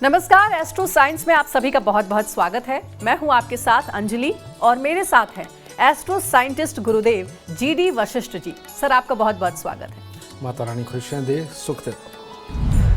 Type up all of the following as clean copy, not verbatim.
नमस्कार, astro science में आप सभी का बहुत बहुत स्वागत है। मैं हूं आपके साथ अंजलि और मेरे साथ हैं एस्ट्रो साइंटिस्ट गुरुदेव जीडी वशिष्ठ जी। सर, आपका बहुत बहुत स्वागत है। माता रानी खुशियां दे, सुख दे।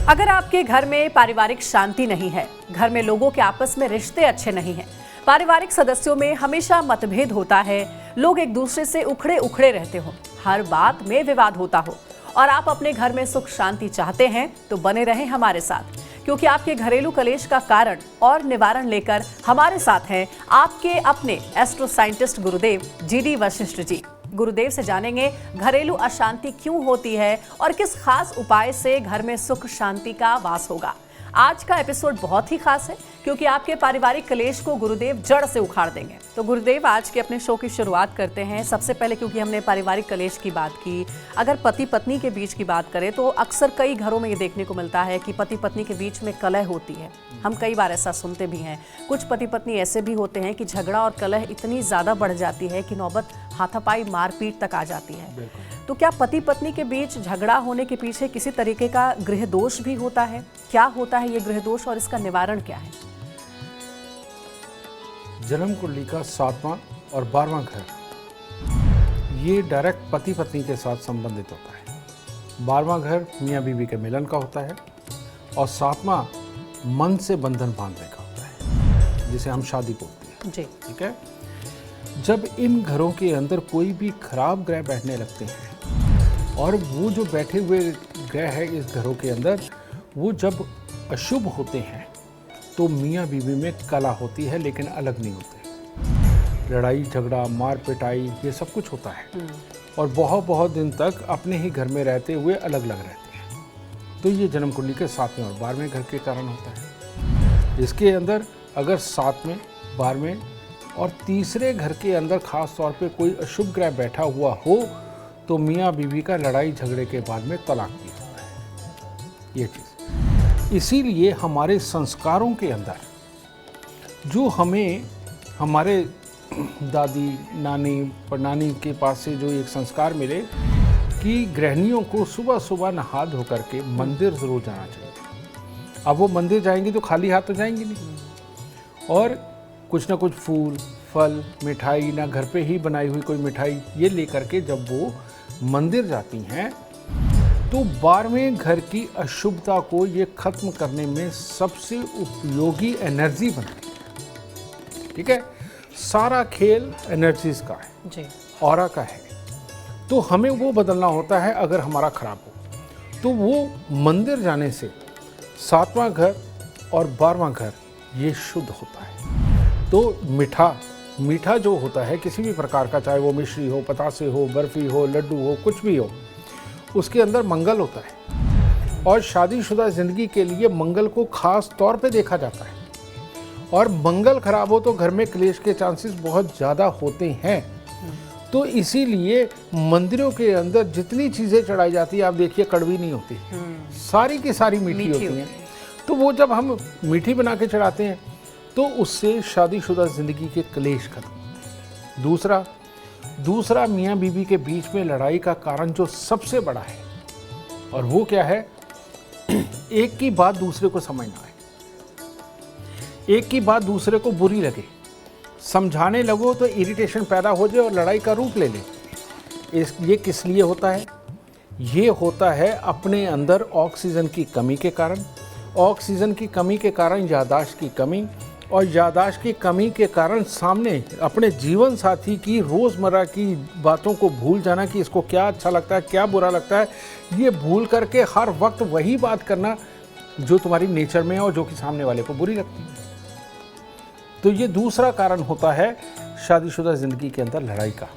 अगर आपके घर में पारिवारिक शांति नहीं है, घर में लोगों के आपस में रिश्ते अच्छे नहीं हैं, पारिवारिक सदस्यों में हमेशा मतभेद होता है, लोग एक दूसरे से उखड़े उखड़े रहते हो, हर बात में विवाद होता हो और आप अपने घर में सुख शांति चाहते हैं, तो बने रहें हमारे साथ, क्योंकि आपके घरेलू कलेश का कारण और निवारण लेकर हमारे साथ हैं आपके अपने एस्ट्रो साइंटिस्ट गुरुदेव जीडी वशिष्ठ जी। गुरुदेव से जानेंगे घरेलू अशांति क्यों होती है और किस खास उपाय से घर में सुख शांति का वास होगा। आज का एपिसोड बहुत ही खास है क्योंकि आपके पारिवारिक कलेश को गुरुदेव जड़ से उखाड़ देंगे। तो गुरुदेव, आज के अपने शो की शुरुआत करते हैं। सबसे पहले क्योंकि हमने पारिवारिक कलेश की बात की, अगर पति पत्नी के बीच की बात करें तो अक्सर कई घरों में ये देखने को मिलता है कि पति पत्नी के बीच में कलह होती है। हम कई बार ऐसा सुनते भी हैं। कुछ पति पत्नी ऐसे भी होते हैं कि झगड़ा और कलह इतनी ज़्यादा बढ़ जाती है कि नौबत हाथापाई मारपीट तक आ जाती है। तो क्या पति पत्नी के बीच झगड़ा होने के पीछे किसी तरीके का गृह दोष भी होता है? क्या होता है ये गृह दोष और इसका निवारण क्या है? जन्म कुंडली का 7वां और 12वां घर, ये डायरेक्ट पति पत्नी के साथ संबंधित होता है। 12वां घर मियाँ बीवी के मिलन का होता है और 7वां मन से बंधन बांधने का होता है, जिसे हम शादी बोलते हैं। जी, ठीक है। जब इन घरों के अंदर कोई भी खराब ग्रह बैठने लगते हैं और वो जो बैठे हुए ग्रह है इस घरों के अंदर, वो जब अशुभ होते हैं तो मियाँ बीवी में कला होती है, लेकिन अलग नहीं होते। लड़ाई झगड़ा मार पिटाई ये सब कुछ होता है और बहुत बहुत दिन तक अपने ही घर में रहते हुए अलग अलग रहते हैं। तो ये जन्म कुंडली के 7वें और 12वें घर के कारण होता है। इसके अंदर अगर 7वें 12वें और तीसरे घर के अंदर खास तौर पे कोई अशुभ ग्रह बैठा हुआ हो तो मियाँ बीवी का लड़ाई झगड़े के बाद में तलाक भी होता है। ये चीज़ इसीलिए हमारे संस्कारों के अंदर जो हमें हमारे दादी नानी परनानी के पास से जो एक संस्कार मिले कि गृहिणियों को सुबह सुबह नहा धो करके मंदिर ज़रूर जाना चाहिए। अब वो मंदिर जाएंगी तो खाली हाथ तो जाएंगी नहीं, और कुछ ना कुछ फूल फल मिठाई, ना घर पे ही बनाई हुई कोई मिठाई, ये लेकर के जब वो मंदिर जाती हैं तो 12वें घर की अशुभता को ये खत्म करने में सबसे उपयोगी एनर्जी बनाती है। ठीक है। सारा खेल एनर्जीज का है जी, ऑरा का है। तो हमें वो बदलना होता है अगर हमारा खराब हो। तो वो मंदिर जाने से 7वां घर और 12वां घर ये शुद्ध होता है। तो मीठा जो होता है किसी भी प्रकार का, चाहे वो मिश्री हो, पतासे हो, बर्फी हो, लड्डू हो, कुछ भी हो, उसके अंदर मंगल होता है और शादीशुदा जिंदगी के लिए मंगल को खास तौर पे देखा जाता है। और मंगल खराब हो तो घर में क्लेश के चांसेस बहुत ज़्यादा होते हैं। तो इसीलिए मंदिरों के अंदर जितनी चीज़ें चढ़ाई जाती है, आप देखिए कड़वी नहीं होती, सारी की सारी मीठी होती हैं। तो वो जब हम मीठी बना के चढ़ाते हैं तो उससे शादीशुदा ज़िंदगी के क्लेश खत्म होते हैं। दूसरा मियाँ बीवी के बीच में लड़ाई का कारण जो सबसे बड़ा है, और वो क्या है, एक की बात दूसरे को समझ ना आए, एक की बात दूसरे को बुरी लगे, समझाने लगो तो इरिटेशन पैदा हो जाए और लड़ाई का रूप ले ले। ये किस लिए होता है? ये होता है अपने अंदर ऑक्सीजन की कमी के कारण। ऑक्सीजन की कमी के कारण याददाश्त की कमी, और याददाश्त की कमी के कारण सामने अपने जीवन साथी की रोज़मर्रा की बातों को भूल जाना कि इसको क्या अच्छा लगता है क्या बुरा लगता है, ये भूल करके हर वक्त वही बात करना जो तुम्हारी नेचर में है और जो कि सामने वाले को बुरी लगती है। तो ये दूसरा कारण होता है शादीशुदा ज़िंदगी के अंदर लड़ाई का।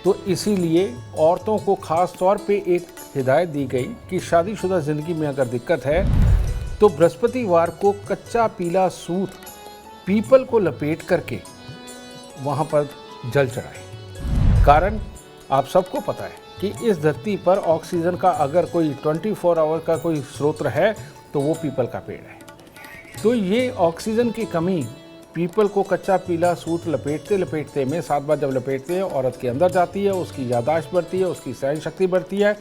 तो इसीलिए औरतों को ख़ास तौर पे एक हिदायत दी गई कि शादीशुदा ज़िंदगी में अगर दिक्कत है तो बृहस्पतिवार को कच्चा पीला सूत पीपल को लपेट करके वहाँ पर जल चढ़ाएं। कारण आप सबको पता है कि इस धरती पर ऑक्सीजन का अगर कोई 24 आवर का कोई स्रोत है तो वो पीपल का पेड़ है। तो ये ऑक्सीजन की कमी पीपल को कच्चा पीला सूत लपेटते लपेटते में 7 बार जब लपेटते हैं, औरत के अंदर जाती है, उसकी याददाश्त बढ़ती है, उसकी सहन शक्ति बढ़ती है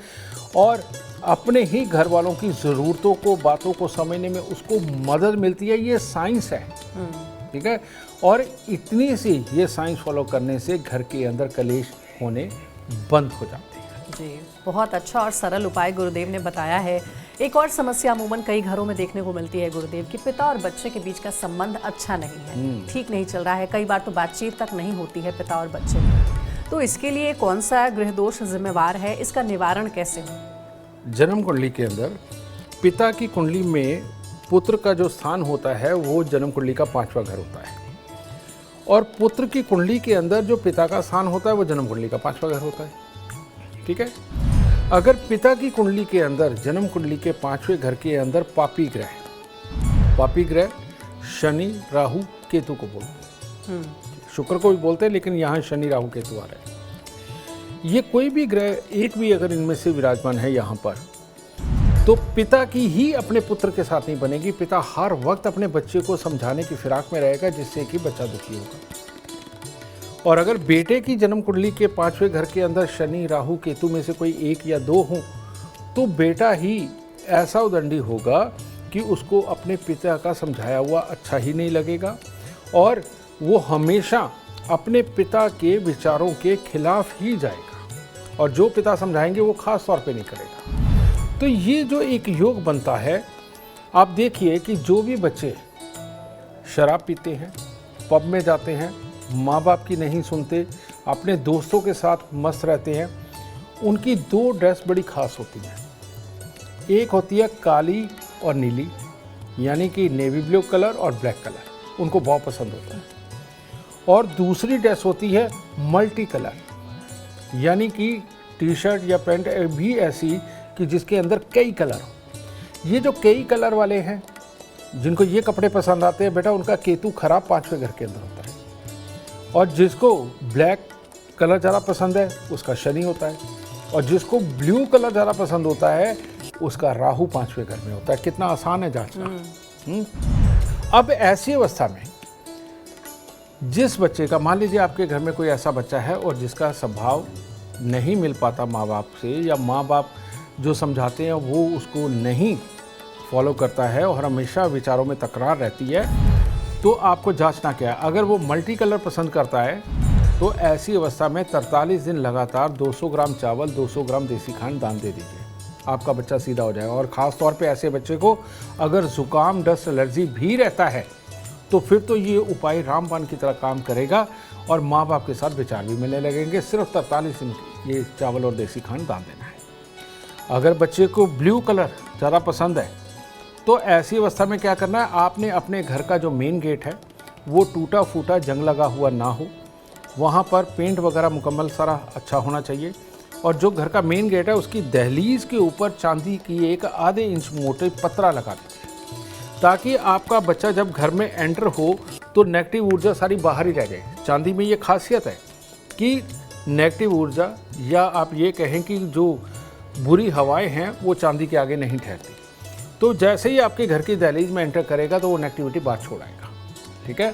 और अपने ही घर वालों की ज़रूरतों को, बातों को समझने में उसको मदद मिलती है। ये साइंस है, ठीक है। और इतनी सी ये साइंस फॉलो करने से घर के अंदर कलेश होने बंद हो जाते हैं। जी, बहुत अच्छा और सरल उपाय गुरुदेव ने बताया है। एक और समस्या अमूमन कई घरों में देखने को मिलती है गुरुदेव कि पिता और बच्चे के बीच का संबंध अच्छा नहीं है, ठीक नहीं चल रहा है। कई बार तो बातचीत तक नहीं होती है पिता और बच्चे की। तो इसके लिए कौन सा गृह दोष जिम्मेवार है, इसका निवारण कैसे हो? जन्म कुंडली के अंदर पिता की कुंडली में पुत्र का जो स्थान होता है वो जन्म कुंडली का 5वां घर होता है, और पुत्र की कुंडली के अंदर जो पिता का स्थान होता है वो जन्म कुंडली का 5वां घर होता है, ठीक है। अगर पिता की कुंडली के अंदर जन्म कुंडली के 5वें घर के अंदर पापी ग्रह शनि, राहु, केतु को बोलते हैं, शुक्र को भी बोलते हैं, लेकिन यहाँ शनि, राहु, केतु आ रहे हैं। ये कोई भी ग्रह एक भी अगर इनमें से विराजमान है यहाँ पर, तो पिता की ही अपने पुत्र के साथ नहीं बनेगी। पिता हर वक्त अपने बच्चे को समझाने की फिराक में रहेगा, जिससे कि बच्चा दुखी होगा। और अगर बेटे की जन्म कुंडली के 5वें घर के अंदर शनि, राहु, केतु में से कोई एक या दो हों, तो बेटा ही ऐसा उदंडी होगा कि उसको अपने पिता का समझाया हुआ अच्छा ही नहीं लगेगा, और वो हमेशा अपने पिता के विचारों के खिलाफ ही जाएगा, और जो पिता समझाएंगे वो खास तौर पे नहीं करेगा। तो ये जो एक योग बनता है, आप देखिए कि जो भी बच्चे शराब पीते हैं, पब में जाते हैं, माँ बाप की नहीं सुनते, अपने दोस्तों के साथ मस्त रहते हैं, उनकी 2 ड्रेस बड़ी खास होती हैं। एक होती है काली और नीली, यानी कि नेवी ब्लू कलर और ब्लैक कलर, उनको बहुत पसंद होता है। और दूसरी ड्रेस होती है मल्टी कलर, यानी कि टी शर्ट या पैंट भी ऐसी कि जिसके अंदर कई कलर हो। ये जो कई कलर वाले हैं, जिनको ये कपड़े पसंद आते हैं, बेटा उनका केतु खराब 5वें घर के अंदर होता है। और जिसको ब्लैक कलर ज़्यादा पसंद है उसका शनि होता है, और जिसको ब्लू कलर ज़्यादा पसंद होता है उसका राहु 5वें घर में होता है। कितना आसान है जांचना। अब ऐसी अवस्था में जिस बच्चे का, मान लीजिए आपके घर में कोई ऐसा बच्चा है और जिसका स्वभाव नहीं मिल पाता माँ बाप से, या माँ बाप जो समझाते हैं वो उसको नहीं फॉलो करता है और हमेशा विचारों में तकरार रहती है, तो आपको जांचना क्या है। अगर वो मल्टी कलर पसंद करता है तो ऐसी अवस्था में 43 दिन लगातार 200 ग्राम चावल, 200 ग्राम देसी खांड दान दे दीजिए, आपका बच्चा सीधा हो जाएगा। और ख़ास तौर पे ऐसे बच्चे को अगर ज़ुकाम, डस्ट, एलर्जी भी रहता है तो फिर तो ये उपाय रामबाण की तरह काम करेगा, और माँ बाप के साथ विचार भी मिलने लगेंगे। सिर्फ 43 दिन ये चावल और देसी खांड दान देना है। अगर बच्चे को ब्लू कलर ज़्यादा पसंद है तो ऐसी अवस्था में क्या करना है, आपने अपने घर का जो मेन गेट है वो टूटा फूटा, जंग लगा हुआ ना हो, वहाँ पर पेंट वगैरह मुकम्मल सारा अच्छा होना चाहिए। और जो घर का मेन गेट है उसकी दहलीज के ऊपर चांदी की एक आधे इंच मोटे पतरा लगा दीजिए, ताकि आपका बच्चा जब घर में एंटर हो तो नेगेटिव ऊर्जा सारी बाहर ही रह जाए। चांदी में ये खासियत है कि नेगेटिव ऊर्जा, या आप ये कहें कि जो बुरी हवाएं हैं वो चांदी के आगे नहीं ठहरती। तो जैसे ही आपके घर की दहलीज में एंटर करेगा तो वो नेगेटिविटी बाहर छोड़ाएगा, ठीक है।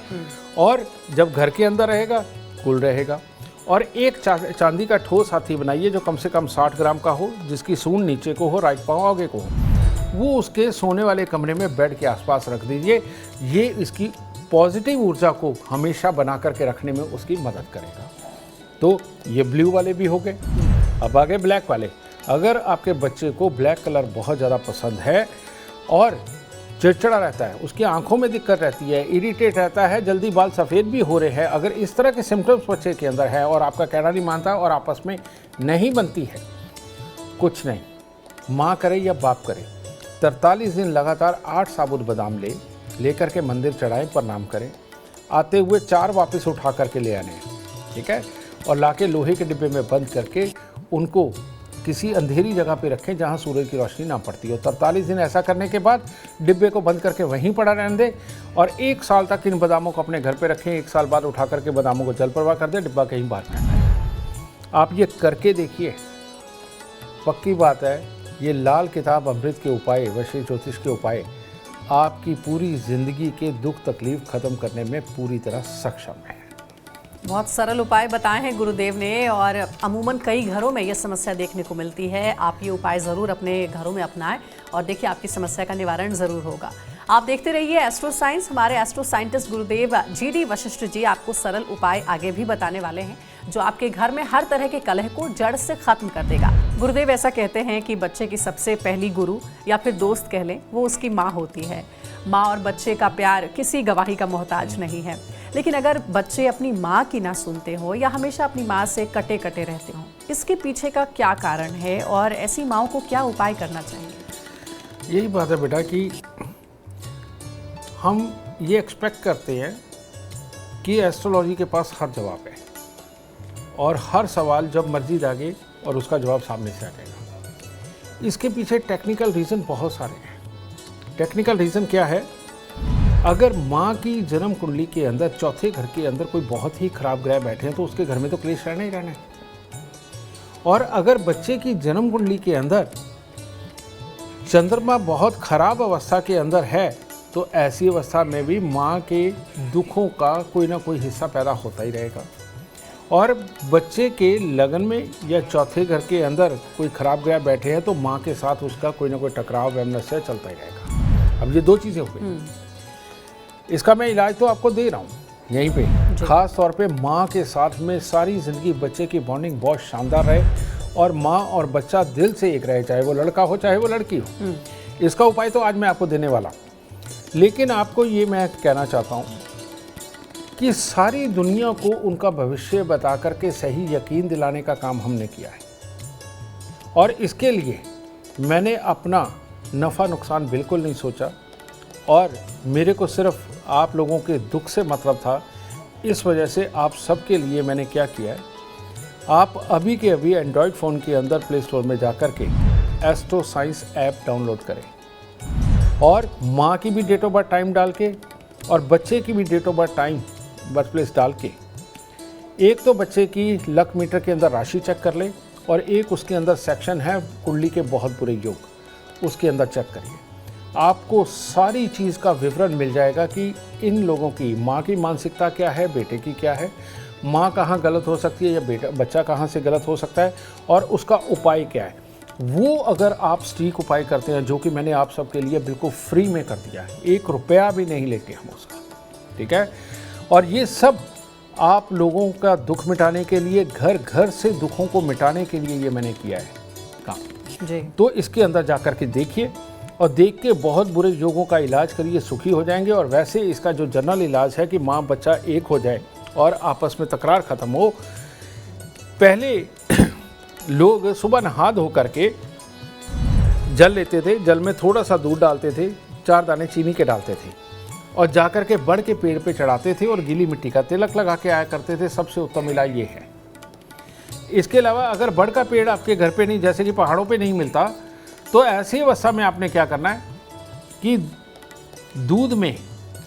और जब घर के अंदर रहेगा कुल रहेगा। और एक चांदी का ठोस हाथी बनाइए जो कम से कम 60 ग्राम का हो, जिसकी सूंड नीचे को हो, राइट पाँव आगे को हो। वो उसके सोने वाले कमरे में बेड के आसपास रख दीजिए। ये इसकी पॉजिटिव ऊर्जा को हमेशा बना करके रखने में उसकी मदद करेगा। तो ये ब्लू वाले भी हो गए। अब आगे ब्लैक वाले। अगर आपके बच्चे को ब्लैक कलर बहुत ज़्यादा पसंद है और चिड़चिड़ा रहता है, उसकी आंखों में दिक्कत रहती है, इरिटेट रहता है, जल्दी बाल सफ़ेद भी हो रहे हैं, अगर इस तरह के सिम्टम्स बच्चे के अंदर है और आपका कहना नहीं मानता और आपस में नहीं बनती है, कुछ नहीं, माँ करे या बाप करे, 43 दिन लगातार 8 साबुत बादाम लेकर के मंदिर चढ़ाएं, प्रणाम करें, आते हुए 4 वापस उठा करके ले आने, ठीक है, और लाके लोहे के डिब्बे में बंद करके उनको किसी अंधेरी जगह पे रखें जहां सूरज की रोशनी ना पड़ती हो। 43 दिन ऐसा करने के बाद डिब्बे को बंद करके वहीं पड़ा रहने दें, और 1 साल तक इन बादामों को अपने घर पे रखें। 1 साल बाद उठा करके बादामों को जल प्रवाह कर दें, डिब्बा कहीं बाहर फेंक दें। आप ये करके देखिए, पक्की बात है, ये लाल किताब अमृत के उपाय, वशिष्ठ ज्योतिष के उपाय आपकी पूरी ज़िंदगी के दुख तकलीफ ख़त्म करने में पूरी तरह सक्षम है। बहुत सरल उपाय बताए हैं गुरुदेव ने और अमूमन कई घरों में ये समस्या देखने को मिलती है। आप ये उपाय ज़रूर अपने घरों में अपनाएं और देखिए आपकी समस्या का निवारण ज़रूर होगा। आप देखते रहिए एस्ट्रो साइंस। हमारे एस्ट्रो साइंटिस्ट गुरुदेव GD वशिष्ठ जी आपको सरल उपाय आगे भी बताने वाले हैं जो आपके घर में हर तरह के कलह को जड़ से खत्म कर देगा। गुरुदेव ऐसा कहते हैं कि बच्चे की सबसे पहली गुरु या फिर दोस्त कह लें वो उसकी माँ होती है। माँ और बच्चे का प्यार किसी गवाही का मोहताज नहीं है। लेकिन अगर बच्चे अपनी माँ की ना सुनते हो या हमेशा अपनी माँ से कटे कटे रहते हो, इसके पीछे का क्या कारण है और ऐसी माँओं को क्या उपाय करना चाहिए? यही बात है बेटा कि हम ये एक्सपेक्ट करते हैं कि एस्ट्रोलॉजी के पास हर जवाब है और हर सवाल जब मर्जी जागे और उसका जवाब सामने से आ जाएगा। इसके पीछे टेक्निकल रीज़न बहुत सारे हैं। टेक्निकल रीज़न क्या है? अगर माँ की जन्म कुंडली के अंदर चौथे घर के अंदर कोई बहुत ही खराब ग्रह बैठे हैं तो उसके घर में तो क्लेश रहना ही रहना है। और अगर बच्चे की जन्म कुंडली के अंदर चंद्रमा बहुत खराब अवस्था के अंदर है तो ऐसी अवस्था में भी माँ के दुखों का कोई ना कोई हिस्सा पैदा होता ही रहेगा। और बच्चे के लगन में या चौथे घर के अंदर कोई खराब ग्रह बैठे हैं तो माँ के साथ उसका कोई ना कोई टकराव वैमनस्य चलता ही रहेगा। अब ये दो चीज़ें हो गई। इसका मैं इलाज तो आपको दे रहा हूँ यहीं पे। खास तौर पे माँ के साथ में सारी ज़िंदगी बच्चे की बॉन्डिंग बहुत शानदार रहे और माँ और बच्चा दिल से एक रहे, चाहे वो लड़का हो चाहे वो लड़की हो। इसका उपाय तो आज मैं आपको देने वाला हूँ। लेकिन आपको ये मैं कहना चाहता हूँ कि सारी दुनिया को उनका भविष्य बता करके सही यकीन दिलाने का काम हमने किया है और इसके लिए मैंने अपना नफ़ा नुकसान बिल्कुल नहीं सोचा और मेरे को सिर्फ आप लोगों के दुख से मतलब था। इस वजह से आप सबके लिए मैंने क्या किया है, आप अभी के अभी एंड्रॉयड फ़ोन के अंदर प्ले स्टोर में जा कर के एस्ट्रो साइंस ऐप डाउनलोड करें और माँ की भी डेट ऑफ बर्थ टाइम डाल के और बच्चे की भी date of birth time birth place डाल के एक तो बच्चे की लक मीटर के अंदर राशि चेक कर ले और एक उसके अंदर सेक्शन है कुंडली के बहुत बुरे योग, उसके अंदर चेक करिए। आपको सारी चीज़ का विवरण मिल जाएगा कि इन लोगों की माँ की मानसिकता क्या है, बेटे की क्या है, माँ कहाँ गलत हो सकती है या बच्चा कहाँ से गलत हो सकता है और उसका उपाय क्या है। वो अगर आप सटीक उपाय करते हैं जो कि मैंने आप सबके लिए बिल्कुल फ्री में कर दिया है, 1 रुपया भी नहीं लेते हम उसका, ठीक है। और ये सब आप लोगों का दुख मिटाने के लिए, घर घर से दुखों को मिटाने के लिए ये मैंने किया है काम जी। तो इसके अंदर जा कर के देखिए और देख के बहुत बुरे योगों का इलाज करिए, सुखी हो जाएंगे। और वैसे इसका जो जनरल इलाज है कि माँ बच्चा एक हो जाए और आपस में तकरार ख़त्म हो। पहले लोग सुबह नहा धो करके जल लेते थे, जल में थोड़ा सा दूध डालते थे, 4 दाने चीनी के डालते थे और जाकर के बड़ के पेड़ पे चढ़ाते थे और गीली मिट्टी का तिलक लगा के आया करते थे। सबसे उत्तम इलाज ये है। इसके अलावा अगर बड़ का पेड़ आपके घर पे नहीं, जैसे कि पहाड़ों पे नहीं मिलता, तो ऐसी अवस्था में आपने क्या करना है कि दूध में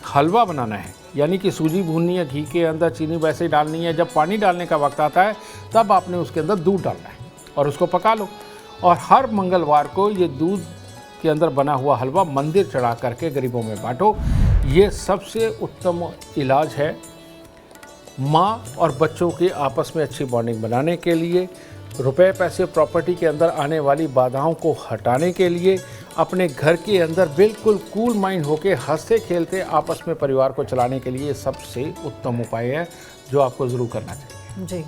हलवा बनाना है, यानी कि सूजी भूननी है, घी के अंदर चीनी वैसे ही डालनी है। जब पानी डालने का वक्त आता है तब आपने उसके अंदर दूध डालना है और उसको पका लो। और हर मंगलवार को ये दूध के अंदर बना हुआ हलवा मंदिर चढ़ा करके गरीबों में बांटो। ये सबसे उत्तम इलाज है माँ और बच्चों की आपस में अच्छी बॉन्डिंग बनाने के लिए, रुपए पैसे प्रॉपर्टी के अंदर आने वाली बाधाओं को हटाने के लिए, अपने घर के अंदर बिल्कुल कूल माइंड होके हंसते खेलते आपस में परिवार को चलाने के लिए सबसे उत्तम उपाय है जो आपको ज़रूर करना चाहिए। जी।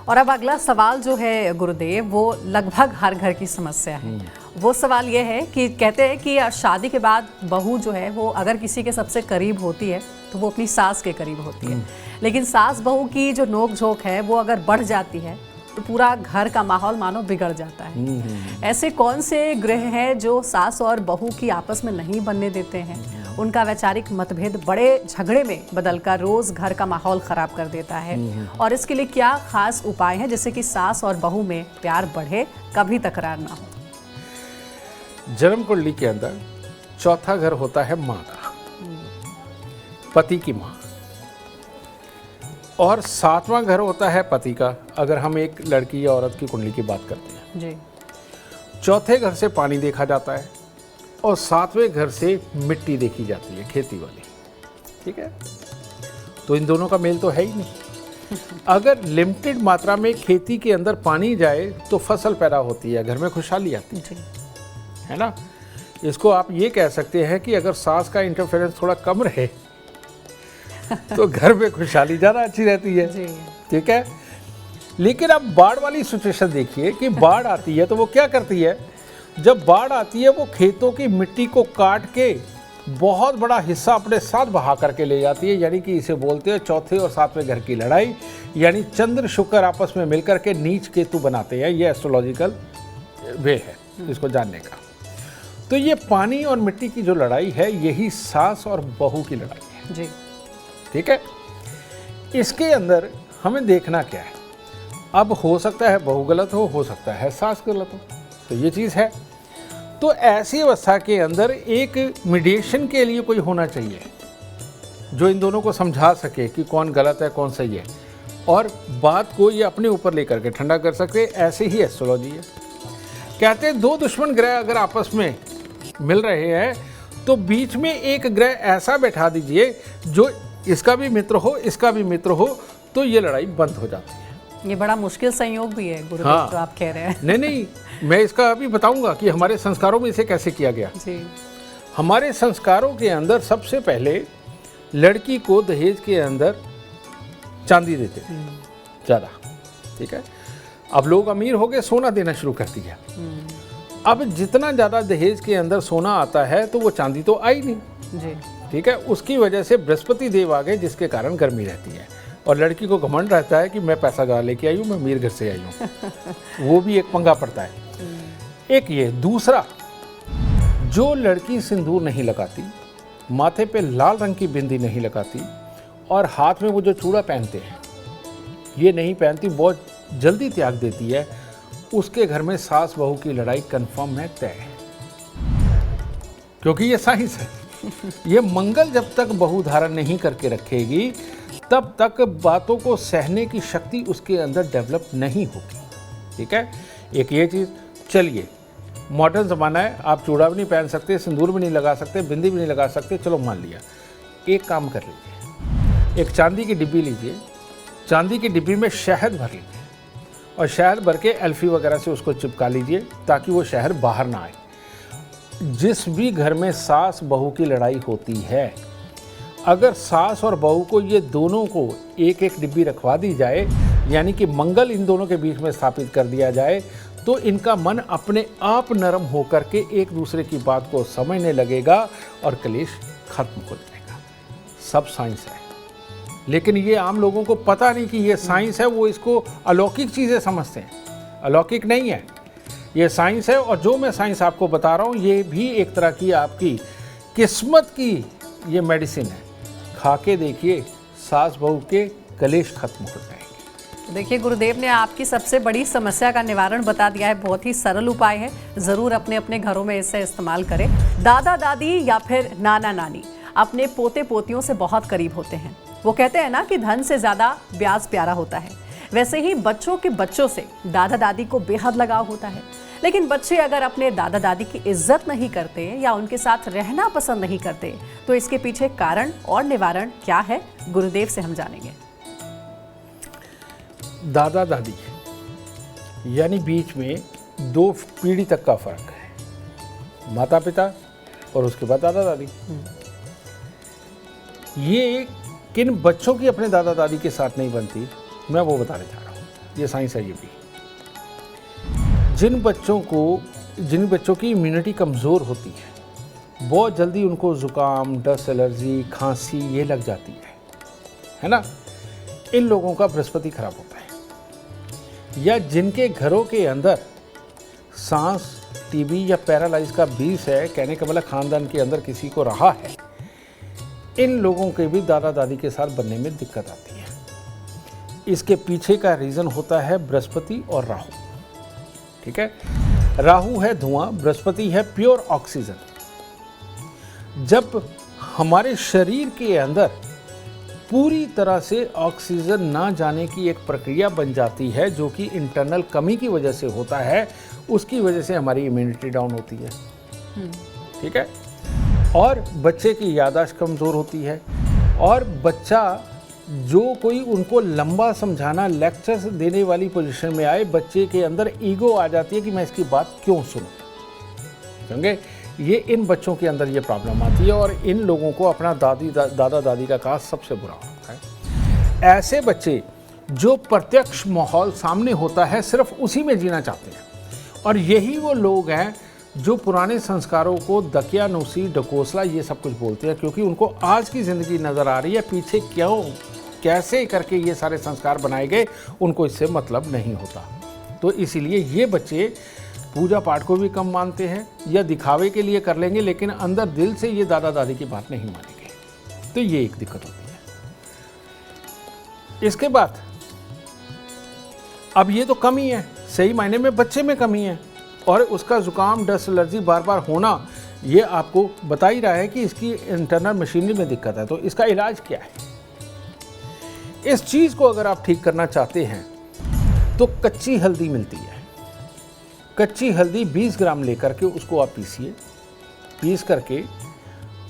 और अब अगला सवाल जो है गुरुदेव, वो लगभग हर घर की समस्या है। वो सवाल ये है कि कहते हैं कि शादी के बाद बहू जो है वो अगर किसी के सबसे करीब होती है तो वो अपनी सास के करीब होती है, लेकिन सास बहू की जो नोक झोंक है वो अगर बढ़ जाती है तो पूरा घर का माहौल मानो बिगड़ जाता है। ऐसे कौन से ग्रह हैं जो सास और बहू की आपस में नहीं बनने देते हैं? उनका वैचारिक मतभेद बड़े झगड़े में बदलकर रोज घर का माहौल खराब कर देता है और इसके लिए क्या खास उपाय हैं जिससे कि सास और बहू में प्यार बढ़े, कभी तकरार ना हो? जन्म कुंडली के अंदर चौथा घर होता है माँ का, पति की माँ, और 7वां घर होता है पति का, अगर हम एक लड़की या औरत की कुंडली की बात करते हैं जी। चौथे घर से पानी देखा जाता है और 7वें घर से मिट्टी देखी जाती है, खेती वाली, ठीक है। तो इन दोनों का मेल तो है ही नहीं। अगर लिमिटेड मात्रा में खेती के अंदर पानी जाए तो फसल पैदा होती है, घर में खुशहाली आती है ना। इसको आप ये कह सकते हैं कि अगर सांस का इंटरफेरेंस थोड़ा कम रहे तो घर में खुशहाली ज़्यादा अच्छी रहती है, ठीक है। लेकिन अब बाढ़ वाली सिचुएशन देखिए कि बाढ़ आती है तो वो क्या करती है, जब बाढ़ आती है वो खेतों की मिट्टी को काट के बहुत बड़ा हिस्सा अपने साथ बहा करके ले जाती है, यानी कि इसे बोलते हैं चौथे और सातवें घर की लड़ाई, यानी चंद्र शुक्र आपस में मिलकर के नीच केतु बनाते हैं। ये एस्ट्रोलॉजिकल वे है इसको जानने का। तो ये पानी और मिट्टी की जो लड़ाई है यही सास और बहू की लड़ाई है जी, ठीक है। इसके अंदर हमें देखना क्या है, अब हो सकता है बहू गलत हो सकता है सास गलत हो, तो ये चीज़ है। तो ऐसी अवस्था के अंदर एक मीडिएशन के लिए कोई होना चाहिए जो इन दोनों को समझा सके कि कौन गलत है कौन सही है, और बात को ये अपने ऊपर लेकर के ठंडा कर सके। ऐसे ही एस्ट्रोलॉजी है। कहते हैं दो दुश्मन ग्रह अगर आपस में मिल रहे हैं तो बीच में एक ग्रह ऐसा बैठा दीजिए जो इसका भी मित्र हो इसका भी मित्र हो, तो ये लड़ाई बंद हो जाती है। ये बड़ा मुश्किल संयोग भी है गुरुदेव, हाँ। जो आप कह रहे हैं। नहीं, मैं इसका अभी बताऊंगा कि हमारे संस्कारों में इसे कैसे किया गया जी। हमारे संस्कारों के अंदर सबसे पहले लड़की को दहेज के अंदर चांदी देते थे ज़्यादा, ठीक है। अब लोग अमीर हो गए, सोना देना शुरू कर दिया। अब जितना ज़्यादा दहेज के अंदर सोना आता है तो वो चांदी तो आई नहीं जी, ठीक है। उसकी वजह से बृहस्पति देव आ गए, जिसके कारण गर्मी रहती है, और लड़की को घमंड रहता है कि मैं पैसा ज़्यादा लेके आई हूँ, मैं अमीर घर से आई हूँ। वो भी एक पंगा पड़ता है। एक ये, दूसरा, जो लड़की सिंदूर नहीं लगाती, माथे पे लाल रंग की बिंदी नहीं लगाती, और हाथ में वो जो चूड़ा पहनते हैं ये नहीं पहनती, बहुत जल्दी त्याग देती है, उसके घर में सास बहू की लड़ाई कंफर्म है, तय है। क्योंकि ये साइंस है। ये मंगल जब तक बहू धारण नहीं करके रखेगी तब तक बातों को सहने की शक्ति उसके अंदर डेवलप नहीं होगी, ठीक है। एक ये चीज़। चलिए, मॉडर्न ज़माना है, आप चूड़ा भी नहीं पहन सकते, सिंदूर भी नहीं लगा सकते, बिंदी भी नहीं लगा सकते, चलो मान लिया। एक काम कर लीजिए, एक चांदी की डिब्बी लीजिए, चांदी की डिब्बी में शहद भर लीजिए, और शहद भर के एल्फी वगैरह से उसको चिपका लीजिए ताकि वो शहद बाहर ना आए। जिस भी घर में सास बहू की लड़ाई होती है, अगर सास और बहू को ये दोनों को एक एक डिब्बी रखवा दी जाए, यानी कि मंगल इन दोनों के बीच में स्थापित कर दिया जाए, तो इनका मन अपने आप नरम होकर के एक दूसरे की बात को समझने लगेगा और कलेश खत्म हो जाएगा। सब साइंस है, लेकिन ये आम लोगों को पता नहीं कि ये साइंस है। वो इसको अलौकिक चीज़ें समझते हैं, अलौकिक नहीं है, ये साइंस है। और जो मैं साइंस आपको बता रहा हूँ ये भी एक तरह की आपकी किस्मत की ये मेडिसिन है। खा के देखिए, सास बहू के कलेश खत्म हो जाएंगे। देखिए, गुरुदेव ने आपकी सबसे बड़ी समस्या का निवारण बता दिया है। बहुत ही सरल उपाय है, ज़रूर अपने अपने घरों में इसे इस्तेमाल करें। दादा दादी या फिर नाना नानी अपने पोते पोतियों से बहुत करीब होते हैं। वो कहते हैं ना कि धन से ज़्यादा ब्याज प्यारा होता है, वैसे ही बच्चों के बच्चों से दादा दादी को बेहद लगाव होता है। लेकिन बच्चे अगर अपने दादा दादी की इज्जत नहीं करते या उनके साथ रहना पसंद नहीं करते, तो इसके पीछे कारण और निवारण क्या है, गुरुदेव से हम जानेंगे। दादा दादी यानी बीच में दो पीढ़ी तक का फर्क है, माता पिता और उसके बाद दादा दादी। ये किन बच्चों की अपने दादा दादी के साथ नहीं बनती, मैं वो बताने जा रहा हूँ। ये साइंस है। ये भी जिन बच्चों की इम्यूनिटी कमज़ोर होती है, बहुत जल्दी उनको ज़ुकाम, डस्ट एलर्जी, खांसी ये लग जाती है ना, इन लोगों का बृहस्पति खराब होता है। या जिनके घरों के अंदर सांस, टीबी या पैरालाइज का बीज है, कहने का मतलब खानदान के अंदर किसी को रहा है, इन लोगों के भी दादा दादी के साथ बनने में दिक्कत आती है। इसके पीछे का रीज़न होता है बृहस्पति और राहु, ठीक है। राहु है धुआं, बृहस्पति है प्योर ऑक्सीजन। जब हमारे शरीर के अंदर पूरी तरह से ऑक्सीजन ना जाने की एक प्रक्रिया बन जाती है, जो कि इंटरनल कमी की वजह से होता है, उसकी वजह से हमारी इम्यूनिटी डाउन होती है, ठीक है। और बच्चे की याददाश्त कमज़ोर होती है, और बच्चा जो कोई उनको लंबा समझाना, लेक्चर्स देने वाली पोजीशन में आए, बच्चे के अंदर ईगो आ जाती है कि मैं इसकी बात क्यों सुनूं। समझे? ये इन बच्चों के अंदर ये प्रॉब्लम आती है और इन लोगों को अपना दादा दादी का कास्ट सबसे बुरा होता है। ऐसे बच्चे जो प्रत्यक्ष माहौल सामने होता है सिर्फ उसी में जीना चाहते हैं, और यही वो लोग हैं जो पुराने संस्कारों को दकियानूसी, डकोसला ये सब कुछ बोलते हैं, क्योंकि उनको आज की ज़िंदगी नज़र आ रही है, पीछे क्यों कैसे करके ये सारे संस्कार बनाए गए उनको इससे मतलब नहीं होता। तो इसीलिए ये बच्चे पूजा पाठ को भी कम मानते हैं या दिखावे के लिए कर लेंगे, लेकिन अंदर दिल से ये दादा दादी की बात नहीं मानेंगे। तो ये एक दिक्कत होती है। इसके बाद अब ये तो कमी है, सही मायने में बच्चे में कमी है, और उसका जुकाम, डस्ट एलर्जी बार बार होना ये आपको बता ही रहा है कि इसकी इंटरनल मशीनरी में दिक्कत है। तो इसका इलाज क्या है? इस चीज़ को अगर आप ठीक करना चाहते हैं तो कच्ची हल्दी मिलती है। कच्ची हल्दी 20 ग्राम लेकर के उसको आप पीसिए, पीस करके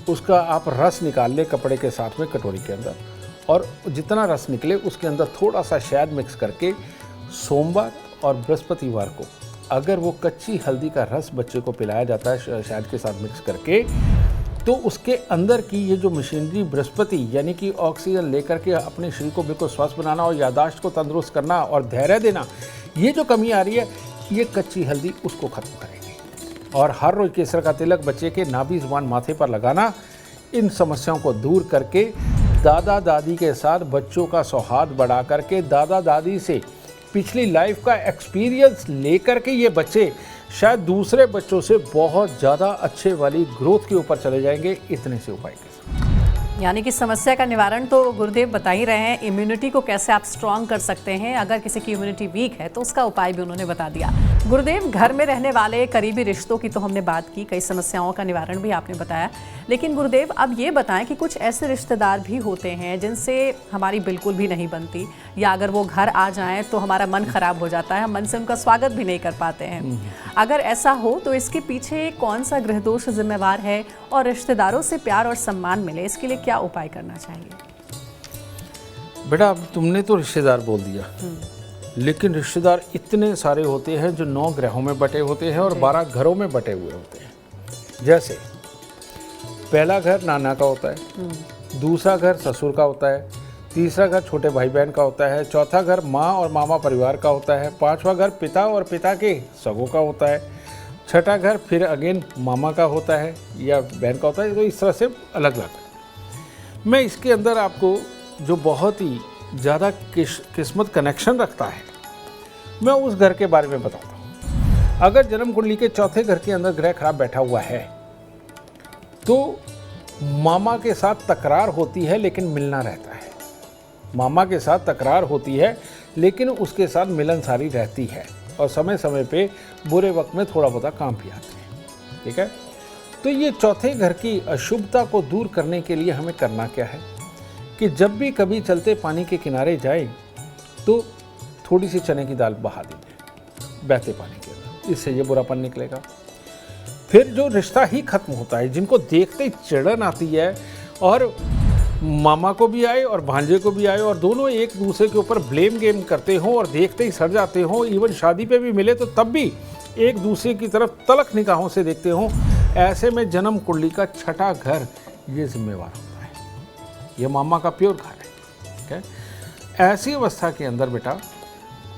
उसका आप रस निकाल लें कपड़े के साथ में कटोरी के अंदर, और जितना रस निकले उसके अंदर थोड़ा सा शहद मिक्स करके सोमवार और बृहस्पतिवार को अगर वो कच्ची हल्दी का रस बच्चे को पिलाया जाता है शहद के साथ मिक्स करके, तो उसके अंदर की ये जो मशीनरी बृहस्पति यानी कि ऑक्सीजन लेकर के अपने शरीर को बिल्कुल स्वस्थ बनाना और यादाश्त को तंदुरुस्त करना और धैर्य देना, ये जो कमी आ रही है ये कच्ची हल्दी उसको ख़त्म करेगी। और हर रोज़ केसर का तिलक बच्चे के नाभि ज़ुबान माथे पर लगाना इन समस्याओं को दूर करके दादा दादी के साथ बच्चों का सौहार्द बढ़ा करके दादा दादी से पिछली लाइफ का एक्सपीरियंस लेकर के ये बच्चे शायद दूसरे बच्चों से बहुत ज़्यादा अच्छे वाली ग्रोथ के ऊपर चले जाएंगे, इतने से उपाय के साथ। यानी कि समस्या का निवारण तो गुरुदेव बता ही रहे हैं, इम्यूनिटी को कैसे आप स्ट्रॉन्ग कर सकते हैं। अगर किसी की इम्यूनिटी वीक है तो उसका उपाय भी उन्होंने बता दिया। गुरुदेव, घर में रहने वाले करीबी रिश्तों की तो हमने बात की, कई समस्याओं का निवारण भी आपने बताया, लेकिन गुरुदेव अब ये बताएं कि कुछ ऐसे रिश्तेदार भी होते हैं जिनसे हमारी बिल्कुल भी नहीं बनती, या अगर वो घर आ जाएं तो हमारा मन खराब हो जाता है, हम मन से उनका स्वागत भी नहीं कर पाते हैं। अगर ऐसा हो तो इसके पीछे कौन सा ग्रह दोष जिम्मेवार है, और रिश्तेदारों से प्यार और सम्मान मिले इसके लिए क्या उपाय करना चाहिए? बेटा अब तुमने तो रिश्तेदार बोल दिया, लेकिन रिश्तेदार इतने सारे होते हैं जो 9 ग्रहों में बटे होते हैं और 12 घरों में बटे हुए होते हैं। जैसे पहला घर नाना का होता है, दूसरा घर ससुर का होता है, तीसरा घर छोटे भाई बहन का होता है, चौथा घर माँ और मामा परिवार का होता है, पांचवा घर पिता और पिता के सगों का होता है, छठा घर फिर अगेन मामा का होता है या बहन का होता है। तो इस तरह से अलग अलग। मैं इसके अंदर आपको जो बहुत ही ज़्यादा किस्मत कनेक्शन रखता है मैं उस घर के बारे में बताता हूँ। अगर जन्म कुंडली के चौथे घर के अंदर ग्रह खराब बैठा हुआ है तो मामा के साथ तकरार होती है लेकिन मिलना रहता है। मामा के साथ तकरार होती है लेकिन उसके साथ मिलनसारी रहती है, और समय समय पे बुरे वक्त में थोड़ा बहुत काम भी आते हैं। ठीक है, तो ये चौथे घर की अशुभता को दूर करने के लिए हमें करना क्या है कि जब भी कभी चलते पानी के किनारे जाए तो थोड़ी सी चने की दाल बहा दीजिए बहते पानी के अंदर, इससे ये बुरापन निकलेगा। फिर जो रिश्ता ही खत्म होता है, जिनको देखते ही चिड़न आती है और मामा को भी आए और भांजे को भी आए और दोनों एक दूसरे के ऊपर ब्लेम गेम करते हों और देखते ही सड़ जाते हों, इवन शादी पे भी मिले तो तब भी एक दूसरे की तरफ तलख निगाहों से देखते हों, ऐसे में जन्म कुंडली का छठा घर ये जिम्मेवार होता है। ये मामा का प्योर घर है। ठीक है, ऐसी अवस्था के अंदर बेटा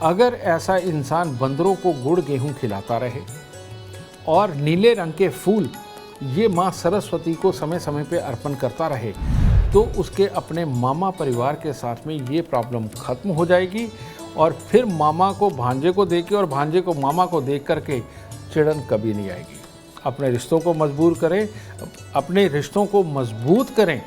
अगर ऐसा इंसान बंदरों को गुड़ गेहूँ खिलाता रहे और नीले रंग के फूल ये माँ सरस्वती को समय समय पे अर्पण करता रहे तो उसके अपने मामा परिवार के साथ में ये प्रॉब्लम खत्म हो जाएगी, और फिर मामा को भांजे को देख के और भांजे को मामा को देख करके चिड़न कभी नहीं आएगी। अपने रिश्तों को मजबूत करें, अपने रिश्तों को मजबूत करें।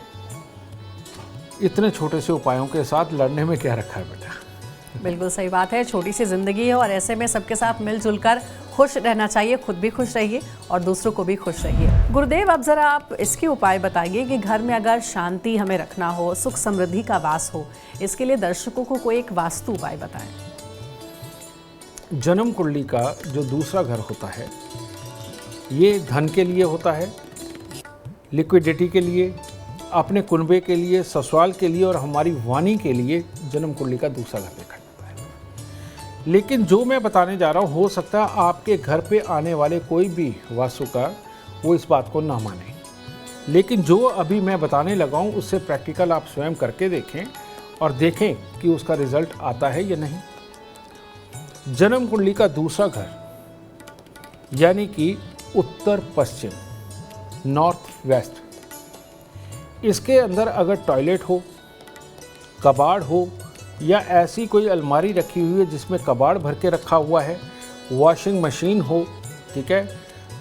इतने छोटे से उपायों के साथ लड़ने में क्या रखा है बेटा। बिल्कुल सही बात है, छोटी सी जिंदगी है और ऐसे में सबके साथ मिलजुल कर खुश रहना चाहिए। खुद भी खुश रहिए और दूसरों को भी खुश रहिए। गुरुदेव अब जरा आप इसके उपाय बताइए कि घर में अगर शांति हमें रखना हो, सुख समृद्धि का वास हो, इसके लिए दर्शकों को कोई एक वास्तु उपाय बताएं। जन्म कुंडली का जो दूसरा घर होता है ये धन के लिए होता है, लिक्विडिटी के लिए, अपने कुनबे के लिए, ससुराल के लिए और हमारी वाणी के लिए जन्म कुंडली का दूसरा घर देखा जाता है। लेकिन जो मैं बताने जा रहा हूँ, हो सकता है आपके घर पे आने वाले कोई भी वास्तुकार वो इस बात को ना माने, लेकिन जो अभी मैं बताने लगा हूँ उससे प्रैक्टिकल आप स्वयं करके देखें और देखें कि उसका रिजल्ट आता है या नहीं। जन्म कुंडली का दूसरा घर यानी कि उत्तर पश्चिम, नॉर्थ वेस्ट, इसके अंदर अगर टॉयलेट हो, कबाड़ हो या ऐसी कोई अलमारी रखी हुई है जिसमें कबाड़ भर के रखा हुआ है, वॉशिंग मशीन हो, ठीक है,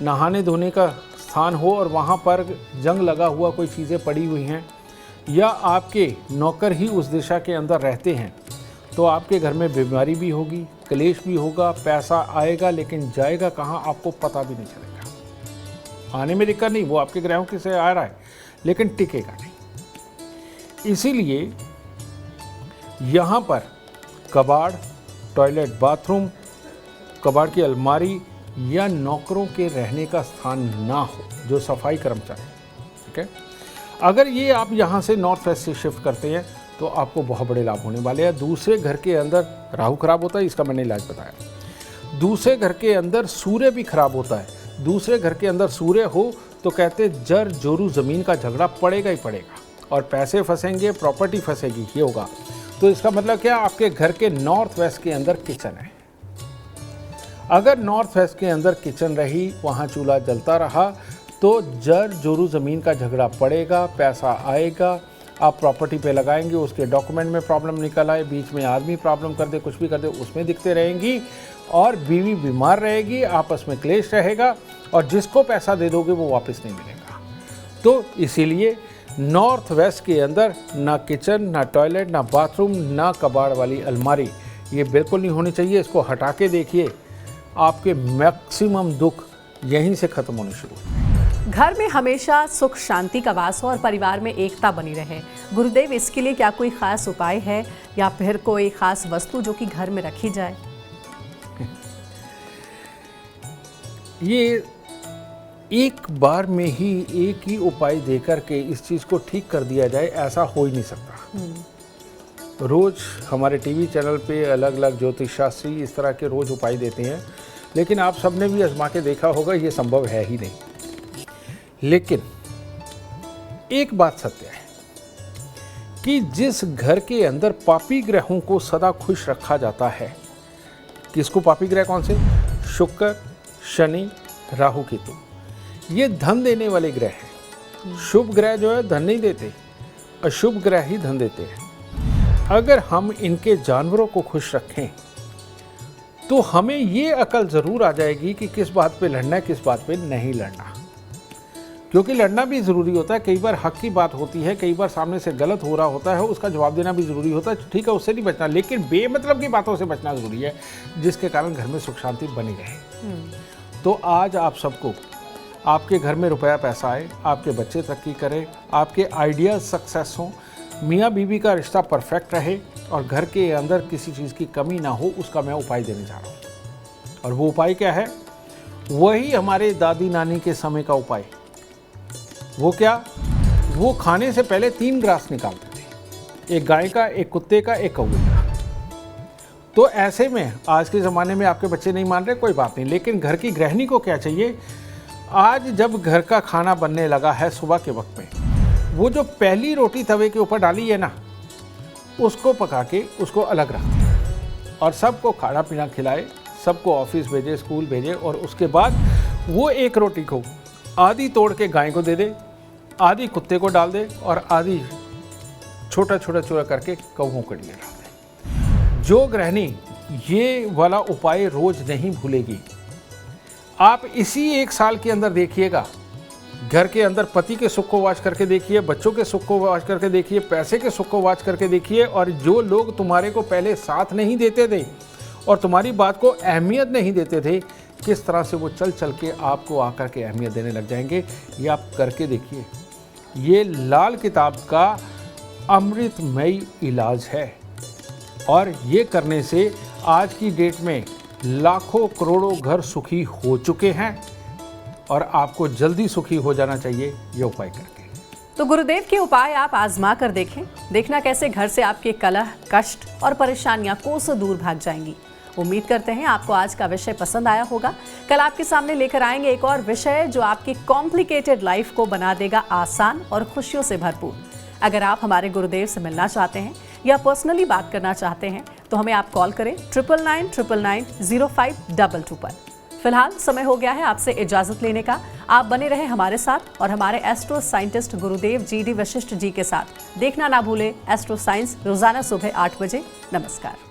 नहाने धोने का स्थान हो और वहाँ पर जंग लगा हुआ कोई चीज़ें पड़ी हुई हैं, या आपके नौकर ही उस दिशा के अंदर रहते हैं, तो आपके घर में बीमारी भी होगी, क्लेश भी होगा, पैसा आएगा लेकिन जाएगा कहाँ आपको पता भी नहीं चलेगा। आने में दिक्कत नहीं, वो आपके ग्रहों के से आ रहा है लेकिन टिकेगा नहीं। इसीलिए यहाँ पर कबाड़, टॉयलेट, बाथरूम, कबाड़ की अलमारी या नौकरों के रहने का स्थान ना हो, जो सफाई कर्मचारी, ठीक है। अगर ये आप यहाँ से नॉर्थ वेस्ट से शिफ्ट करते हैं तो आपको बहुत बड़े लाभ होने वाले हैं। दूसरे घर के अंदर राहु खराब होता है, इसका मैंने इलाज बताया। दूसरे घर के अंदर सूर्य भी खराब होता है। दूसरे घर के अंदर सूर्य हो तो कहते जर जोरू ज़मीन का झगड़ा पड़ेगा ही पड़ेगा और पैसे फंसेंगे, प्रॉपर्टी फंसेगी, ये होगा। तो इसका मतलब क्या, आपके घर के नॉर्थ वेस्ट के अंदर किचन है। अगर नॉर्थ वेस्ट के अंदर किचन रही, वहाँ चूल्हा जलता रहा, तो जर जोरू ज़मीन का झगड़ा पड़ेगा, पैसा आएगा, आप प्रॉपर्टी पे लगाएंगे, उसके डॉक्यूमेंट में प्रॉब्लम निकल आए, बीच में आदमी प्रॉब्लम कर दे, कुछ भी कर दे, उसमें दिखते रहेंगी और बीवी बीमार रहेगी, आपस में क्लेश रहेगा और जिसको पैसा दे दोगे वो वापस नहीं मिलेगा। तो इसीलिए नॉर्थ वेस्ट के अंदर ना किचन, ना टॉयलेट, ना बाथरूम, ना कबाड़ वाली अलमारी, ये बिल्कुल नहीं होनी चाहिए। इसको हटा के देखिए, आपके मैक्सिमम दुख यहीं से खत्म होने शुरू होते हैं। घर में हमेशा सुख शांति का वास हो और परिवार में एकता बनी रहे। गुरुदेव, इसके लिए क्या कोई खास उपाय है या फिर कोई खास वस्तु जो कि घर में रखी जाए? ये एक बार में ही एक ही उपाय देकर के इस चीज़ को ठीक कर दिया जाए, ऐसा हो ही नहीं सकता। रोज़ हमारे टीवी चैनल पे अलग अलग ज्योतिष शास्त्री इस तरह के रोज़ उपाय देते हैं, लेकिन आप सबने भी आजमा के देखा होगा ये संभव है ही नहीं। लेकिन एक बात सत्य है कि जिस घर के अंदर पापी ग्रहों को सदा खुश रखा जाता है, किसको पापी ग्रह कौन से? शुक्र, शनि, राहु, केतु, ये धन देने वाले ग्रह हैं। शुभ ग्रह जो है धन नहीं देते, अशुभ ग्रह ही धन देते हैं। अगर हम इनके जानवरों को खुश रखें तो हमें ये अकल ज़रूर आ जाएगी कि किस बात पे लड़ना है, किस बात पे नहीं लड़ना। क्योंकि लड़ना भी ज़रूरी होता है, कई बार हक की बात होती है, कई बार सामने से गलत हो रहा होता है, उसका जवाब देना भी ज़रूरी होता है। ठीक है, उससे नहीं बचना, लेकिन बेमतलब की बातों से बचना ज़रूरी है, जिसके कारण घर में सुख शांति बनी रहे। तो आज आप सबको आपके घर में रुपया पैसा आए, आपके बच्चे तरक्की करें, आपके आइडियाज़ सक्सेस हों, मियाँ बीवी का रिश्ता परफेक्ट रहे और घर के अंदर किसी चीज़ की कमी ना हो, उसका मैं उपाय देने जा रहा हूँ। और वो उपाय क्या है? वही हमारे दादी नानी के समय का उपाय। वो क्या? वो खाने से पहले 3 ग्रास निकालते थे, एक गाय का, एक कुत्ते का, एक कौवे का। तो ऐसे में आज के ज़माने में आपके बच्चे नहीं मान रहे, कोई बात नहीं, लेकिन घर की गृहिणी को क्या चाहिए? आज जब घर का खाना बनने लगा है सुबह के वक्त में, वो जो पहली रोटी तवे के ऊपर डाली है ना, उसको पका के उसको अलग रख दें और सबको खाना पीना खिलाए, सबको ऑफिस भेजे, स्कूल भेजे, और उसके बाद वो एक रोटी को आधी तोड़ के गाय को दे दे, आधी कुत्ते को डाल दे और आधी छोटा छोटा चूरा करके कौवों के लिए डाल दे। जो गृहिणी ये वाला उपाय रोज नहीं भूलेगी, आप इसी 1 साल के अंदर देखिएगा, घर के अंदर पति के सुख को वाच करके देखिए, बच्चों के सुख को वाच करके देखिए, पैसे के सुख को वाच करके देखिए, और जो लोग तुम्हारे को पहले साथ नहीं देते थे और तुम्हारी बात को अहमियत नहीं देते थे, किस तरह से वो चल चल के आपको आकर के अहमियत देने लग जाएंगे। ये आप करके देखिए। ये लाल किताब का अमृतमयी इलाज है और ये करने से आज की डेट में लाखों करोड़ों घर सुखी हो चुके हैं और आपको जल्दी सुखी हो जाना चाहिए ये उपाय करके। तो गुरुदेव के उपाय आप आजमा कर देखें, देखना कैसे घर से आपके कलह, कष्ट और परेशानियां कोसों दूर भाग जाएंगी। उम्मीद करते हैं आपको आज का विषय पसंद आया होगा। कल आपके सामने लेकर आएंगे एक और विषय जो आपकी कॉम्प्लिकेटेड लाइफ को बना देगा आसान और खुशियों से भरपूर। अगर आप हमारे गुरुदेव से मिलना चाहते हैं या पर्सनली बात करना चाहते हैं तो हमें आप कॉल करें 9999905222 पर। फिलहाल समय हो गया है आपसे इजाजत लेने का। आप बने रहे हमारे साथ और हमारे एस्ट्रो साइंटिस्ट गुरुदेव GD वशिष्ठ जी के साथ। देखना ना भूले एस्ट्रो साइंस रोजाना सुबह 8 बजे। नमस्कार।